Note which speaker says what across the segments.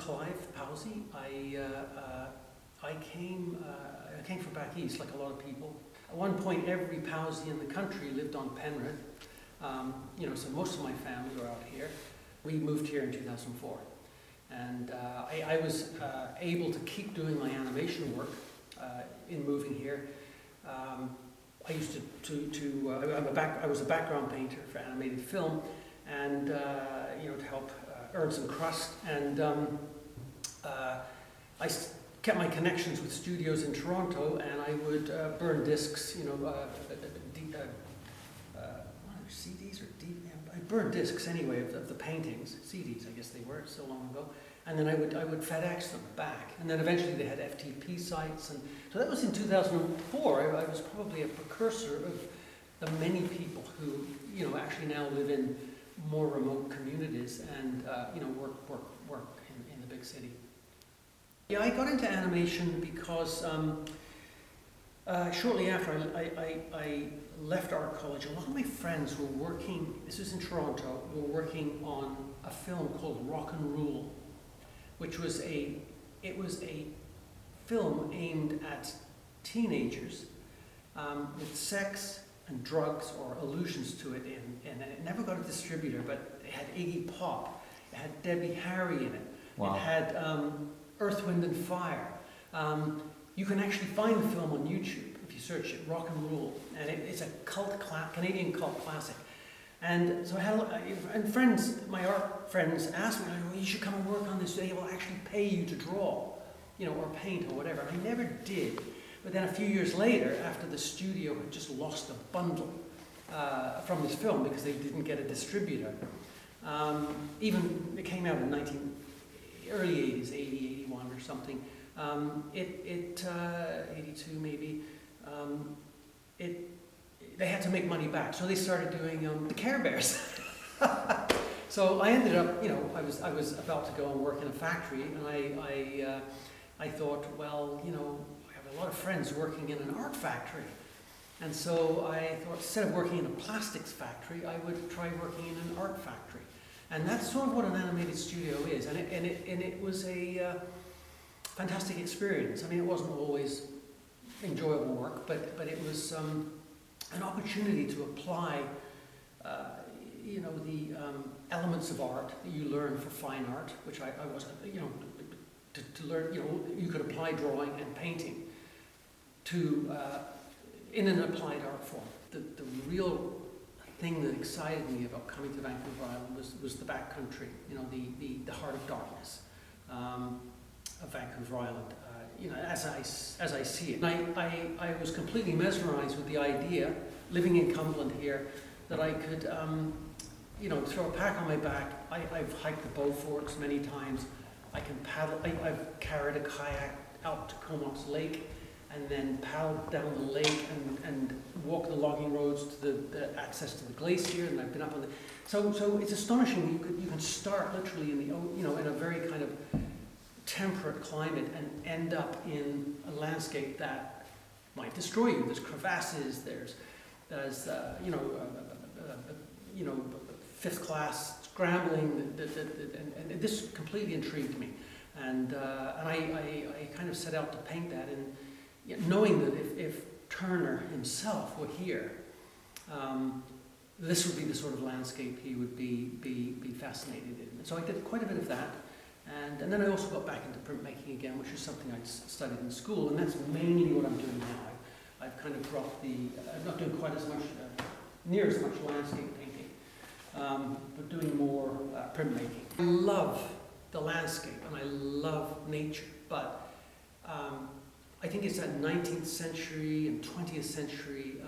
Speaker 1: Clivepowsey. I came from back east, like a lot of people. At one point, every Powsey in the country lived on Penrith. So most of my family were out here. We moved here in 2004. And I was able to keep doing my animation work in moving here. I used I was a background painter for animated film, and to help earn some crust. And I kept my connections with studios in Toronto, and I would burn discs, CDs or DVD. I burned discs anyway of the paintings, CDs, I guess they were, so long ago. And then I would FedEx them back, and then eventually they had FTP sites, and so that was in 2004. I was probably a precursor of the many people who actually now live in more remote communities and work in the big city. Yeah, I got into animation because shortly after I left art college, a lot of my friends were working. This was in Toronto. Were working on a film called Rock and Rule, which was a film aimed at teenagers with sex and drugs or allusions to it and it never got a distributor, but it had Iggy Pop, it had Debbie Harry in it. Wow. It had Earth, Wind and Fire. You can actually find the film on YouTube if you search it, Rock and Rule, and it's a Canadian cult classic. And so I had friends, my art friends asked me, well, you should come and work on this. They will actually pay you to draw, or paint or whatever. And I never did. But then a few years later, after the studio had just lost a bundle from this film because they didn't get a distributor, even it came out in early 80s, 80, 81 or something. 82 maybe. They had to make money back, so they started doing the Care Bears. So I ended up, I was about to go and work in a factory, and I thought, well, I have a lot of friends working in an art factory, and so I thought instead of working in a plastics factory, I would try working in an art factory, and that's sort of what an animated studio is, and it was a fantastic experience. I mean, it wasn't always enjoyable work, but it was an opportunity to apply, the elements of art that you learn for fine art, which I wasn't, to learn, you could apply drawing and painting to, in an applied art form. The real thing that excited me about coming to Vancouver Island was the backcountry, the heart of darkness of Vancouver Island. As I see it. And I was completely mesmerized with the idea, living in Cumberland here, that I could, throw a pack on my back. I've hiked the Beauforts many times. I can paddle. I've carried a kayak out to Comox Lake and then paddled down the lake and walked the logging roads to the access to the glacier, and I've been up on the... So it's astonishing. You can start literally in in a very kind of temperate climate and end up in a landscape that might destroy you. There's crevasses, there's fifth class scrambling, and this completely intrigued me, and I kind of set out to paint that, and knowing that if Turner himself were here, this would be the sort of landscape he would be fascinated in. So I did quite a bit of that. And then I also got back into printmaking again, which is something I studied in school, and that's mainly what I'm doing now. I've kind of dropped I'm not doing quite as much, near as much landscape painting, but doing more printmaking. I love the landscape and I love nature, but I think it's that 19th century and 20th century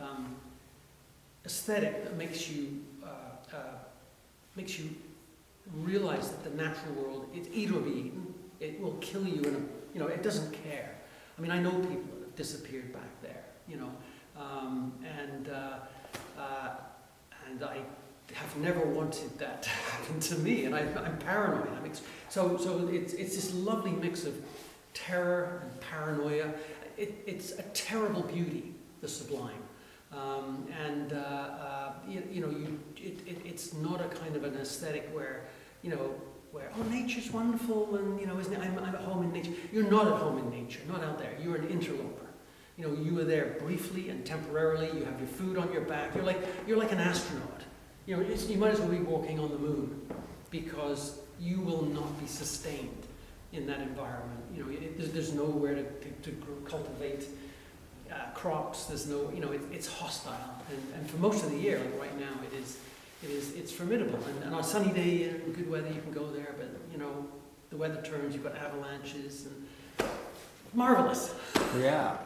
Speaker 1: aesthetic that makes you realize that the natural world, it's eat or be eaten. It will kill you it doesn't care. I mean, I know people that have disappeared back there, and I have never wanted that to happen to me, and I'm paranoid. So it's this lovely mix of terror and paranoia. It's a terrible beauty, the sublime. It's not a kind of an aesthetic where, where, oh, nature's wonderful, and, you know, isn't it, I'm at home in nature. You're not at home in nature, not out there. You're an interloper. You know, you are there briefly and temporarily. You have your food on your back. You're like an astronaut. You know, you might as well be walking on the moon, because you will not be sustained in that environment. You know, there's nowhere to cultivate crops. There's no, you know, it's hostile. And for most of the year, like right now, it's formidable. And on a sunny day and good weather, you can go there. But you know, the weather turns. You've got avalanches and marvelous.
Speaker 2: Yeah.